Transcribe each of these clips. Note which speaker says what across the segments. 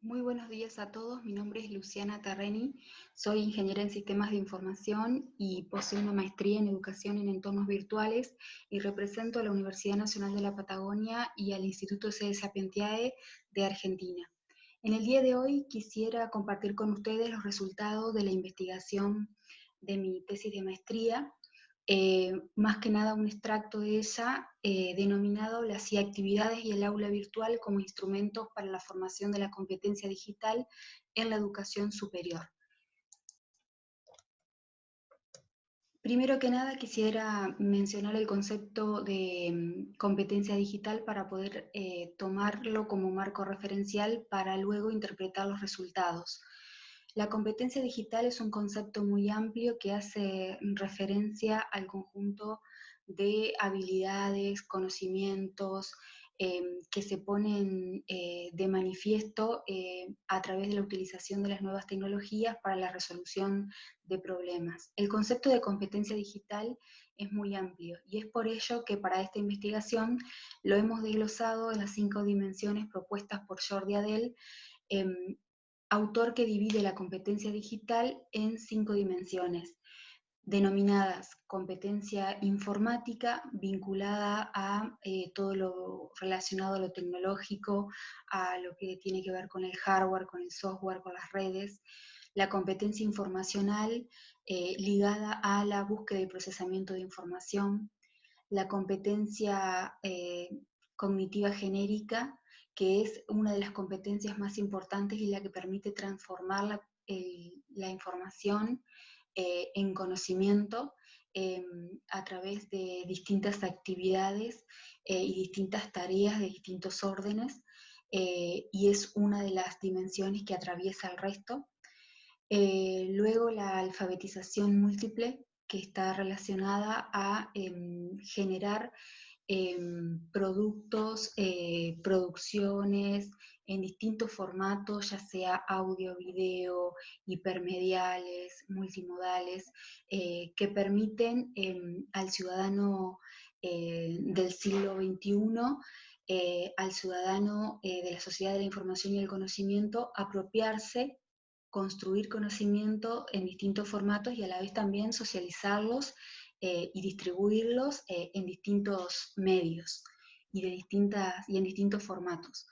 Speaker 1: Muy buenos días a todos, mi nombre es Luciana Terreni, soy ingeniera en sistemas de información y poseo una maestría en educación en entornos virtuales y represento a la Universidad Nacional de la Patagonia y al Instituto C. Sapientiae de Argentina. En el día de hoy quisiera compartir con ustedes los resultados de la investigación de mi tesis de maestría, más que nada un extracto de ella denominado las actividades y el aula virtual como instrumentos para la formación de la competencia digital en la educación superior. Primero que nada quisiera mencionar el concepto de competencia digital para poder tomarlo como marco referencial para luego interpretar los resultados. La competencia digital es un concepto muy amplio que hace referencia al conjunto de habilidades, conocimientos, que se ponen de manifiesto a través de la utilización de las nuevas tecnologías para la resolución de problemas. El concepto de competencia digital es muy amplio y es por ello que para esta investigación lo hemos desglosado en las 5 dimensiones propuestas por Jordi Adel, autor que divide la competencia digital en 5 dimensiones, denominadas competencia informática, vinculada a todo lo relacionado a lo tecnológico, a lo que tiene que ver con el hardware, con el software, con las redes; la competencia informacional, ligada a la búsqueda y procesamiento de información; la competencia cognitiva genérica, que es una de las competencias más importantes y la que permite transformar la información en conocimiento a través de distintas actividades y distintas tareas de distintos órdenes, y es una de las dimensiones que atraviesa el resto. Luego la alfabetización múltiple, que está relacionada a generar productos, producciones en distintos formatos, ya sea audio, video, hipermediales, multimodales, que permiten al ciudadano del siglo XXI, al ciudadano de la sociedad de la información y el conocimiento, apropiarse, construir conocimiento en distintos formatos y a la vez también socializarlos y distribuirlos en distintos medios y en distintos formatos.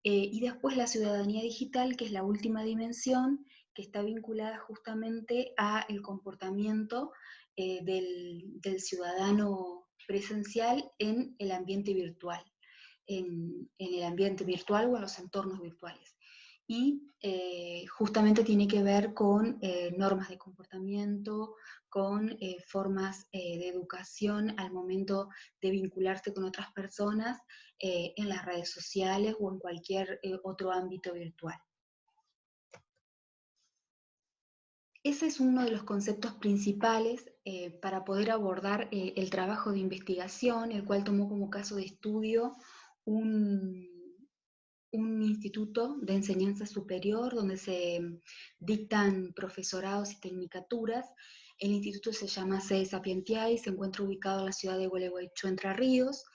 Speaker 1: Y después la ciudadanía digital, que es la última dimensión, que está vinculada justamente al comportamiento del ciudadano presencial en el ambiente virtual, en el ambiente virtual o en los entornos virtuales. Y justamente tiene que ver con normas de comportamiento, con formas de educación al momento de vincularse con otras personas en las redes sociales o en cualquier otro ámbito virtual. Ese es uno de los conceptos principales para poder abordar el trabajo de investigación, el cual tomó como caso de estudio un instituto de enseñanza superior donde se dictan profesorados y tecnicaturas. El instituto se llama CE Sapientiae y se encuentra ubicado en la ciudad de Gualeguaychú, Entre Ríos.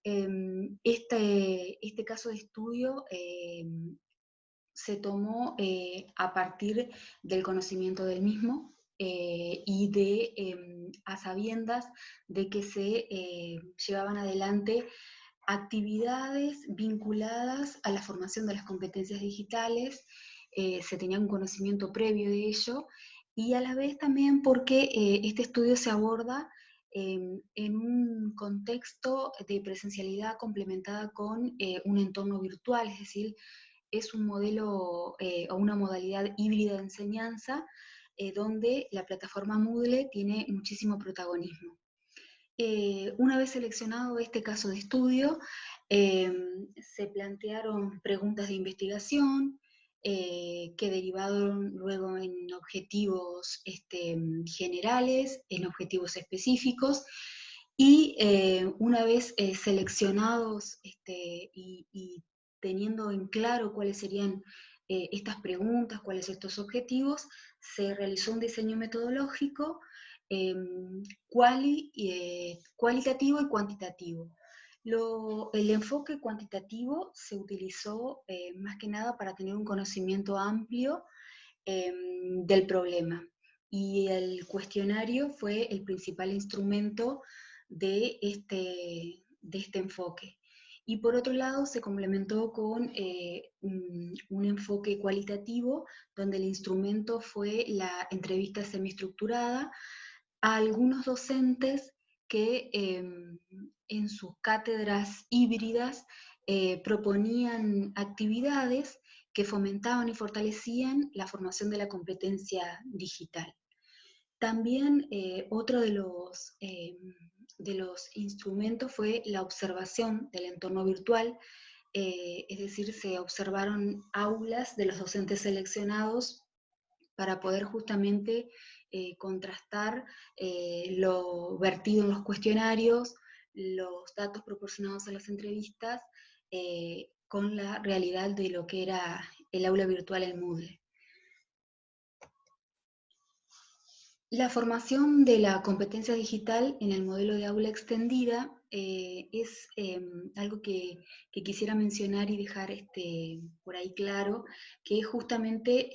Speaker 1: Este caso de estudio se tomó a partir del conocimiento del mismo y a sabiendas de que se llevaban adelante actividades vinculadas a la formación de las competencias digitales, se tenía un conocimiento previo de ello, y a la vez también porque este estudio se aborda en un contexto de presencialidad complementada con un entorno virtual, es decir, es un modelo o una modalidad híbrida de enseñanza donde la plataforma Moodle tiene muchísimo protagonismo. Una vez seleccionado este caso de estudio, se plantearon preguntas de investigación que derivaron luego en objetivos generales, en objetivos específicos, y una vez seleccionados y teniendo en claro cuáles serían estas preguntas, cuáles estos objetivos, se realizó un diseño metodológico eh, cualitativo y cuantitativo. El enfoque cuantitativo se utilizó más que nada para tener un conocimiento amplio del problema. Y el cuestionario fue el principal instrumento de este enfoque. Y por otro lado, se complementó con un enfoque cualitativo, donde el instrumento fue la entrevista semiestructurada a algunos docentes que en sus cátedras híbridas proponían actividades que fomentaban y fortalecían la formación de la competencia digital. También otro de los instrumentos fue la observación del entorno virtual, es decir, se observaron aulas de los docentes seleccionados para poder justamente contrastar lo vertido en los cuestionarios, los datos proporcionados a las entrevistas, con la realidad de lo que era el aula virtual en Moodle. La formación de la competencia digital en el modelo de aula extendida es algo que quisiera mencionar y dejar por ahí claro, que es justamente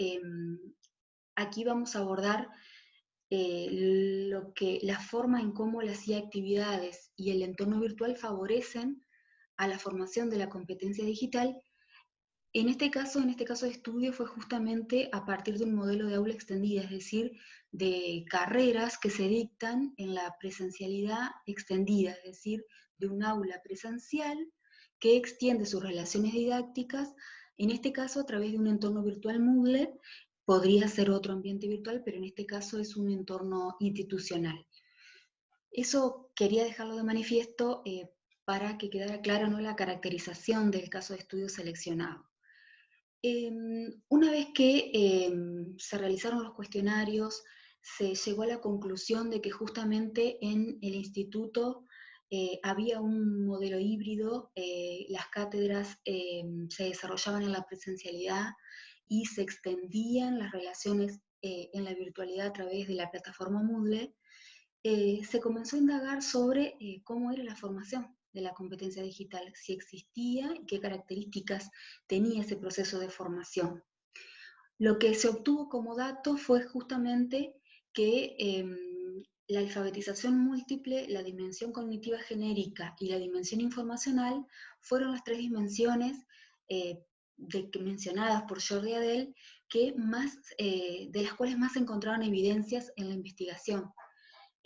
Speaker 1: aquí vamos a abordar la forma en cómo las IA actividades y el entorno virtual favorecen a la formación de la competencia digital. En este caso de estudio fue justamente a partir de un modelo de aula extendida, es decir, de carreras que se dictan en la presencialidad extendida, es decir, de un aula presencial que extiende sus relaciones didácticas, en este caso a través de un entorno virtual Moodle, podría ser otro ambiente virtual, pero en este caso es un entorno institucional. Eso quería dejarlo de manifiesto para que quedara clara, ¿no?, la caracterización del caso de estudio seleccionado. Una vez que se realizaron los cuestionarios, se llegó a la conclusión de que justamente en el instituto había un modelo híbrido, las cátedras se desarrollaban en la presencialidad y se extendían las relaciones en la virtualidad a través de la plataforma Moodle. Se comenzó a indagar sobre cómo era la formación de la competencia digital, si existía y qué características tenía ese proceso de formación. Lo que se obtuvo como dato fue justamente que la alfabetización múltiple, la dimensión cognitiva genérica y la dimensión informacional fueron las tres dimensiones mencionadas por Jordi Adel, de las cuales más se encontraron evidencias en la investigación.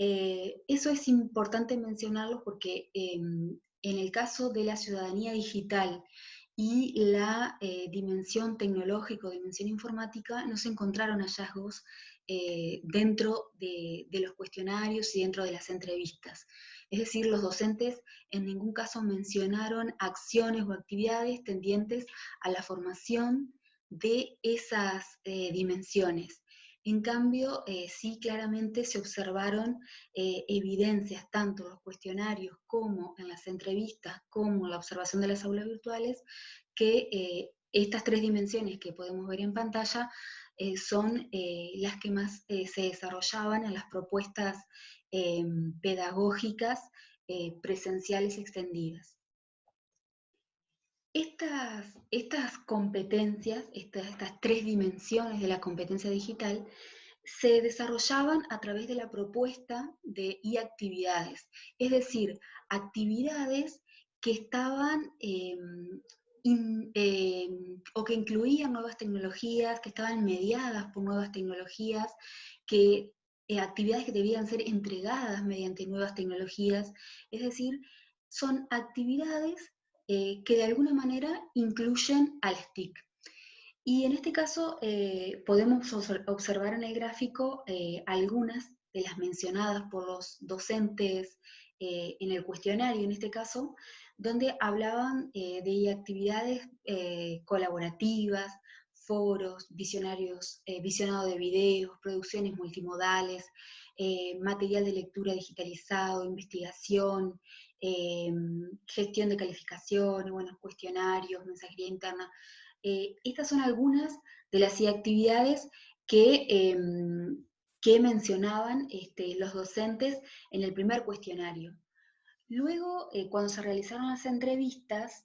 Speaker 1: Eso es importante mencionarlo porque en el caso de la ciudadanía digital y la dimensión tecnológica o dimensión informática, no se encontraron hallazgos dentro de los cuestionarios y dentro de las entrevistas. Es decir, los docentes en ningún caso mencionaron acciones o actividades tendientes a la formación de esas dimensiones. En cambio, sí claramente se observaron evidencias, tanto en los cuestionarios como en las entrevistas, como en la observación de las aulas virtuales, que estas tres dimensiones que podemos ver en pantalla son las que más se desarrollaban en las propuestas pedagógicas presenciales extendidas. Estas competencias, estas tres dimensiones de la competencia digital, se desarrollaban a través de la propuesta de actividades, es decir, actividades que estaban o que incluían nuevas tecnologías, que estaban mediadas por nuevas tecnologías, actividades que debían ser entregadas mediante nuevas tecnologías, es decir, son actividades que de alguna manera incluyen al TIC. Y en este caso podemos observar en el gráfico algunas de las mencionadas por los docentes en el cuestionario, en este caso, donde hablaban de actividades colaborativas, foros, visionado de videos, producciones multimodales, material de lectura digitalizado, investigación, gestión de calificaciones, cuestionarios, mensajería interna. Estas son algunas de las actividades que mencionaban los docentes en el primer cuestionario. Luego, cuando se realizaron las entrevistas,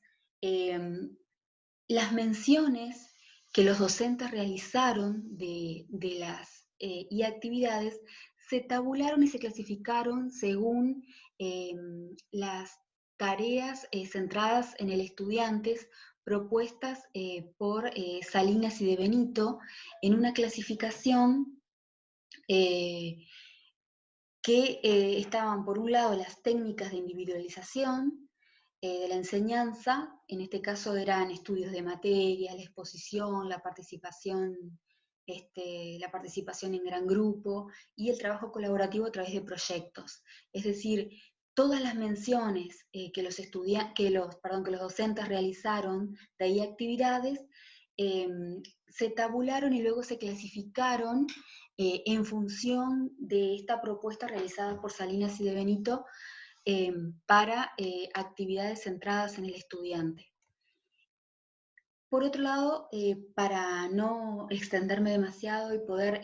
Speaker 1: las menciones que los docentes realizaron de las y actividades se tabularon y se clasificaron según las tareas centradas en el estudiante propuestas por Salinas y de Benito en una clasificación eh, que estaban por un lado las técnicas de individualización de la enseñanza, en este caso eran estudios de materia, la exposición, la participación en gran grupo y el trabajo colaborativo a través de proyectos. Es decir, todas las menciones que los docentes realizaron de ahí actividades eh, se tabularon y luego se clasificaron en función de esta propuesta realizada por Salinas y de Benito para actividades centradas en el estudiante. Por otro lado, para no extenderme demasiado y poder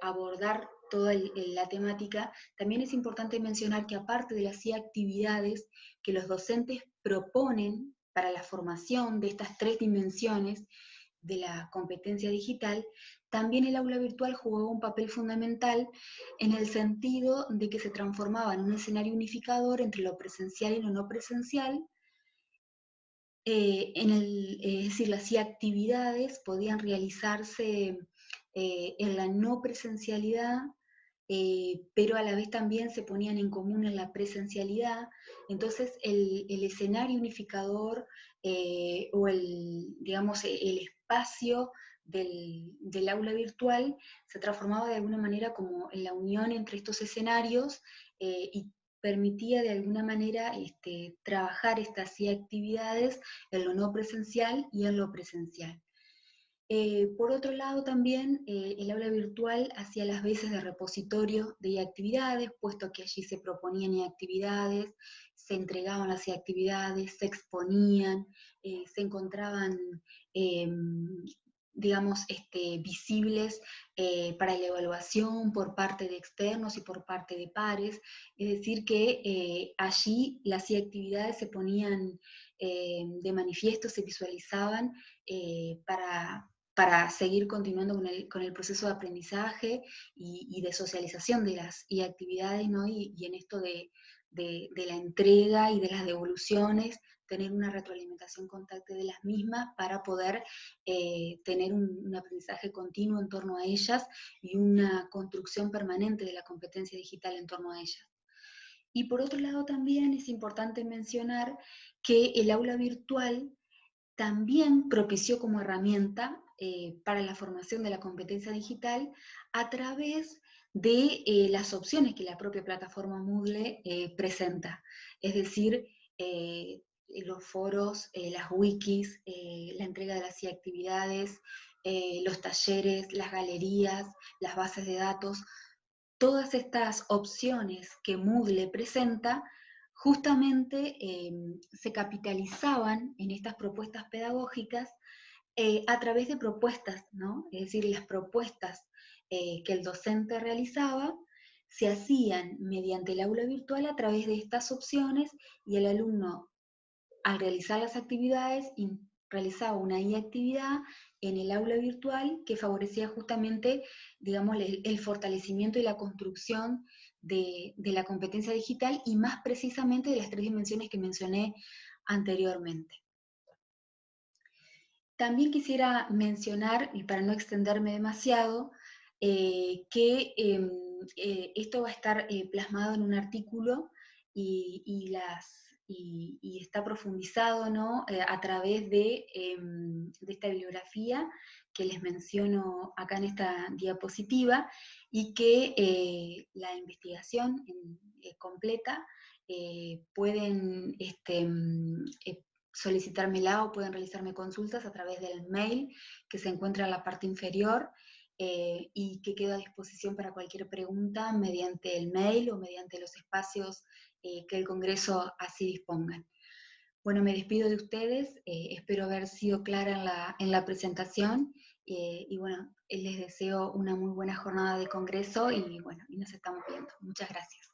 Speaker 1: abordar toda la temática, también es importante mencionar que aparte de las actividades que los docentes proponen para la formación de estas 3 dimensiones de la competencia digital, también el aula virtual jugó un papel fundamental en el sentido de que se transformaba en un escenario unificador entre lo presencial y lo no presencial, es decir, las actividades podían realizarse en la no presencialidad, pero a la vez también se ponían en común en la presencialidad. Entonces, el escenario unificador o digamos, el espacio del aula virtual se transformaba de alguna manera como en la unión entre estos escenarios y permitía de alguna manera trabajar estas actividades en lo no presencial y en lo presencial. Por otro lado también el aula virtual hacía las veces de repositorio de actividades, puesto que allí se proponían actividades, se entregaban las actividades, se exponían, se encontraban digamos, visibles para la evaluación por parte de externos y por parte de pares, es decir que allí las actividades se ponían de manifiesto, se visualizaban para seguir continuando con el proceso de aprendizaje y de socialización de las actividades, ¿no? Y en esto de la entrega y de las devoluciones, tener una retroalimentación constante de las mismas para poder tener un aprendizaje continuo en torno a ellas y una construcción permanente de la competencia digital en torno a ellas. Y por otro lado también es importante mencionar que el aula virtual también propició como herramienta para la formación de la competencia digital a través de las opciones que la propia plataforma Moodle presenta. Es decir, los foros, las wikis, la entrega de las actividades, los talleres, las galerías, las bases de datos, todas estas opciones que Moodle presenta justamente se capitalizaban en estas propuestas pedagógicas a través de propuestas, ¿no? Es decir, las propuestas que el docente realizaba se hacían mediante el aula virtual a través de estas opciones y el alumno al realizar las actividades, realizaba una actividad en el aula virtual que favorecía justamente, digamos, el fortalecimiento y la construcción de la competencia digital y más precisamente de las 3 dimensiones que mencioné anteriormente. También quisiera mencionar, y para no extenderme demasiado, que esto va a estar plasmado en un artículo y está profundizado, ¿no? A través de esta bibliografía que les menciono acá en esta diapositiva, y que la investigación completa pueden solicitármela o pueden realizarme consultas a través del mail que se encuentra en la parte inferior y que queda a disposición para cualquier pregunta mediante el mail o mediante los espacios que el Congreso así disponga. Bueno, me despido de ustedes, espero haber sido clara en la presentación y bueno, les deseo una muy buena jornada de Congreso y bueno, y nos estamos viendo. Muchas gracias.